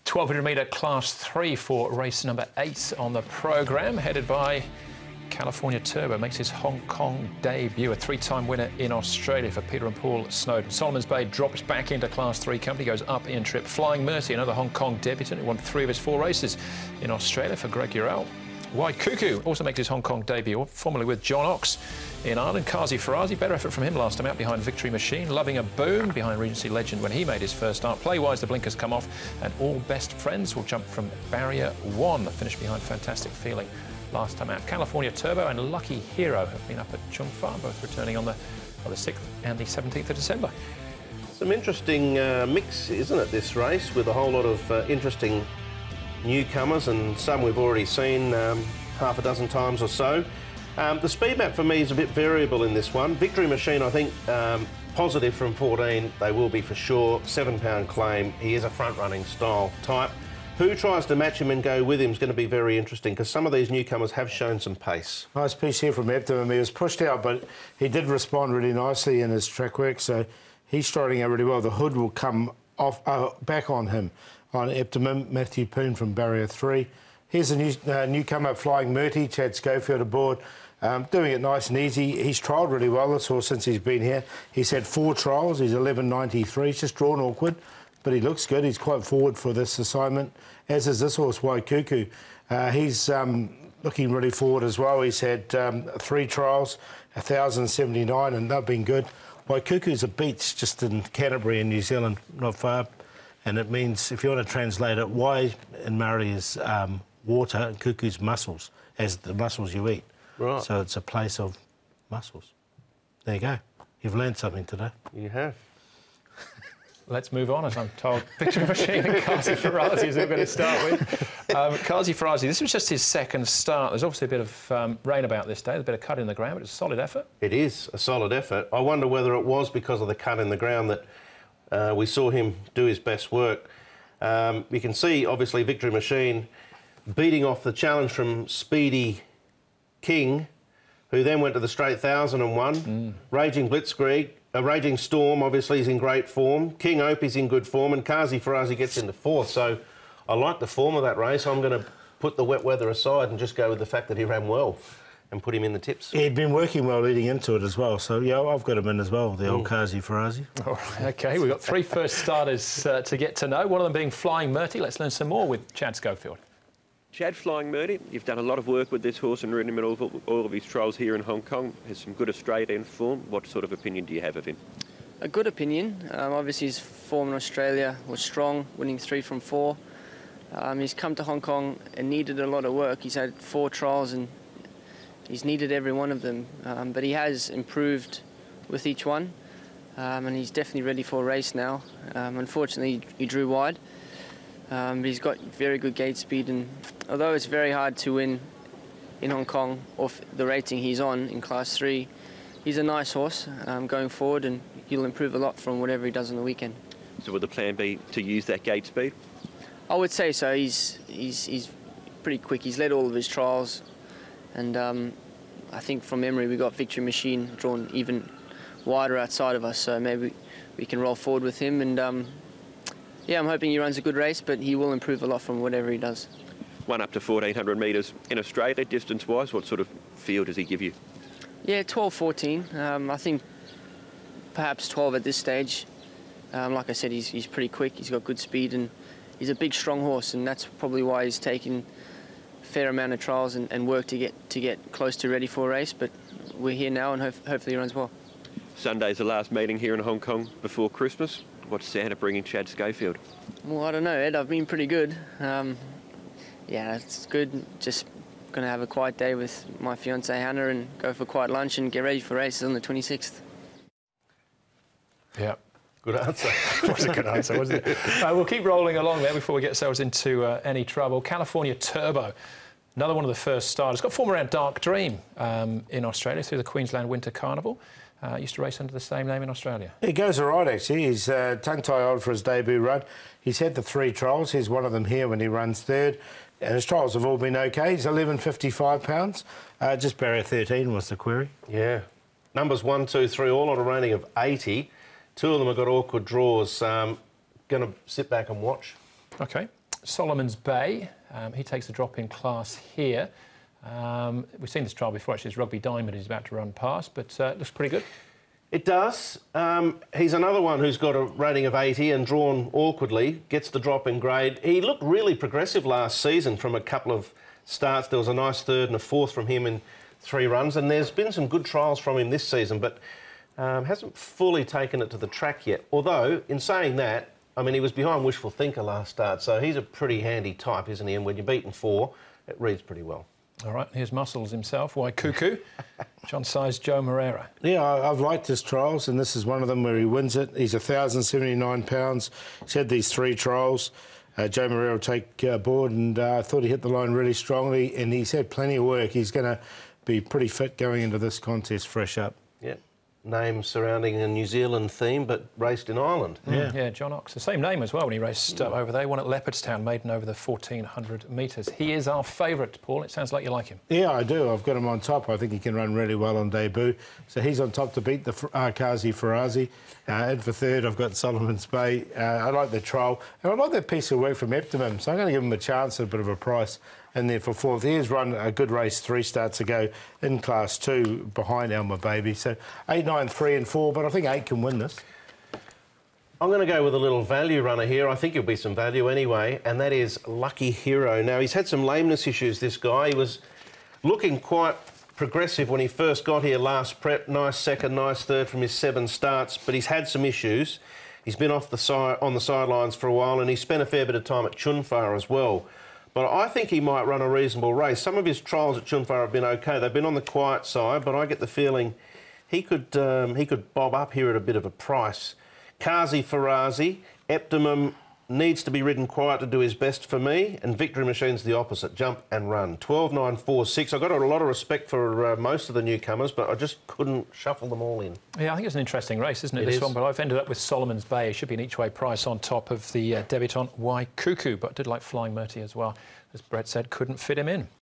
1200 metre Class 3 for race number 8 on the programme, headed by California Turbo. Makes his Hong Kong debut, a 3-time winner in Australia for Peter and Paul Snowden. Solomon's Bay drops back into Class 3 company, goes up in trip. Flying Mercy, another Hong Kong debutant who won 3 of his 4 races in Australia for Greg Urell. White Cuckoo also makes his Hong Kong debut, formerly with John Ox in Ireland. Kazi Farazi, better effort from him last time out behind Victory Machine. Loving a Boom behind Regency Legend when he made his first start. Playwise, the blinkers come off, and All Best Friends will jump from Barrier 1, finish behind Fantastic Feeling last time out. California Turbo and Lucky Hero have been up at Chung Fa, both returning on the 6th and the 17th of December. Some interesting mix, isn't it, this race, with a whole lot of interesting newcomers, and some we've already seen half a dozen times or so. The speed map for me is a bit variable in this one. Victory Machine, I think, positive from 14, they will be for sure. £7 claim, he is a front-running style type. Who tries to match him and go with him is going to be very interesting, because some of these newcomers have shown some pace. Nice piece here from Optimum. He was pushed out, but he did respond really nicely in his track work, so he's striding out really well. The hood will come off back on him. On Optimum, Matthew Poon from Barrier 3. Here's a newcomer, Flying Merty, Chad Schofield aboard, doing it nice and easy. He's trialled really well this horse since he's been here. He's had 4 trials, he's 11.93, he's just drawn awkward, but he looks good. He's quite forward for this assignment, as is this horse, White Cuckoo. He's looking really forward as well. He's had 3 trials, 1,079, and they've been good. White Cuckoo's a beach just in Canterbury in New Zealand, not far. And it means, if you want to translate it, Y in Maori is water and cuckoo's mussels, as the mussels you eat. Right. So it's a place of mussels. There you go. You've learned something today. You have. Let's move on, as I'm told. Victory Machine and Kazi Farazi is who we're going to start with. Kazi Farazi, this was just his second start. There's obviously a bit of rain about this day. There's a bit of cut in the ground, but it's a solid effort. It is a solid effort. I wonder whether it was because of the cut in the ground that we saw him do his best work. You can see, obviously, Victory Machine beating off the challenge from Speedy King, who then went to the straight 1,000 and won. Raging Blitzkrieg, Raging Storm, obviously, is in great form. King Hope is in good form, and Kazi Farazi gets into 4th. So I like the form of that race. I'm going to put the wet weather aside and just go with the fact that he ran well and put him in the tips. He'd been working well leading into it as well, so yeah, I've got him in as well, the old Kazi Farazi. All right, OK, we've got 3 first starters to get to know, one of them being Flying Merty. Let's learn some more with Chad Schofield. Chad, Flying Merty, you've done a lot of work with this horse and ridden him in all of his trials here in Hong Kong. Has some good Australian form. What sort of opinion do you have of him? A good opinion. Obviously his form in Australia was strong, winning 3 from 4. He's come to Hong Kong and needed a lot of work. He's had 4 trials and he's needed every one of them, but he has improved with each one, and he's definitely ready for a race now. Unfortunately, he drew wide, but he's got very good gate speed, and although it's very hard to win in Hong Kong off the rating he's on in Class 3, he's a nice horse going forward, and he'll improve a lot from whatever he does on the weekend. So would the plan be to use that gate speed? I would say so. He's pretty quick. He's led all of his trials. And I think from memory we got Victory Machine drawn even wider outside of us, so maybe we can roll forward with him. And yeah, I'm hoping he runs a good race, but he will improve a lot from whatever he does. One up to 1,400 metres in Australia, distance-wise, what sort of feel does he give you? Yeah, 12, 14. I think perhaps 12 at this stage. Like I said, he's pretty quick, he's got good speed, and he's a big, strong horse, and that's probably why he's taken fair amount of trials and work to get close to ready for a race, but we're here now and hopefully he runs well. Sunday's the last meeting here in Hong Kong before Christmas. What's Santa bringing Chad Schofield? Well, I don't know, Ed. I've been pretty good. Yeah, it's good. Just going to have a quiet day with my fiancée Hannah and go for a quiet lunch and get ready for races on the 26th. Yeah. Good answer. It was a good answer, wasn't it? We'll keep rolling along there before we get ourselves into any trouble. California Turbo, another one of the first starters. Got form around Dark Dream in Australia through the Queensland Winter Carnival. Used to race under the same name in Australia. He goes all right, actually. He's tongue-tie-old for his debut run. He's had the 3 trials. He's one of them here when he runs 3rd. And his trials have all been OK. He's 11.55 pounds. Just Barrier 13 was the query. Yeah. Numbers 1, 2, 3, all on a rating of 80. 2 of them have got awkward draws. Going to sit back and watch. OK. Solomon's Bay. He takes the drop in class here. We've seen this trial before, actually. It's Rugby Diamond he's about to run past, but it looks pretty good. It does. He's another one who's got a rating of 80 and drawn awkwardly, gets the drop in grade. He looked really progressive last season from a couple of starts. There was a nice third and a fourth from him in 3 runs, and there's been some good trials from him this season, but hasn't fully taken it to the track yet. Although, in saying that, I mean, he was behind Wishful Thinker last start, so he's a pretty handy type, isn't he? And when you're beaten 4, it reads pretty well. All right, here's Muscles himself, Waikuku, John-sized Joe Moreira. Yeah, I've liked his trials, and this is one of them where he wins it. He's 1,079 pounds. He's had these 3 trials. Joe Moreira will take board, and I thought he hit the line really strongly, and he's had plenty of work. He's going to be pretty fit going into this contest, fresh up. Yeah. Name surrounding a New Zealand theme, but raced in Ireland. Yeah, John Ox. The same name as well when he raced over there. Won at Leopardstown, maiden over the 1,400 metres. He is our favourite, Paul. It sounds like you like him. Yeah, I do. I've got him on top. I think he can run really well on debut. So he's on top to beat the Kazi Farazi. And for third, I've got Solomon's Bay. I like the trial. And I like that piece of work from Eptimum. So I'm going to give him a chance at a bit of a price. And then for fourth, he has run a good race 3 starts ago in Class 2 behind Elmer Baby. So 8, 9, 3 and 4, but I think 8 can win this. I'm going to go with a little value runner here. I think he'll be some value anyway, and that is Lucky Hero. Now, he's had some lameness issues, this guy. He was looking quite progressive when he first got here last prep. Nice second, nice third from his 7 starts, but he's had some issues. He's been off on the sidelines for a while, and he spent a fair bit of time at Chunfar as well. But I think he might run a reasonable race. Some of his trials at Chunfar have been OK. They've been on the quiet side, but I get the feeling he could bob up here at a bit of a price. Kazi Farazi, Eptimum needs to be ridden quiet to do his best for me, and Victory Machine's the opposite, jump and run. 12, 9, 4, 6. I've got a lot of respect for most of the newcomers, but I just couldn't shuffle them all in. Yeah, I think it's an interesting race, isn't it, this one? But I've ended up with Solomon's Bay. It should be an each-way price on top of the debutant Waikuku, but I did like Flying Murty as well. As Brett said, couldn't fit him in.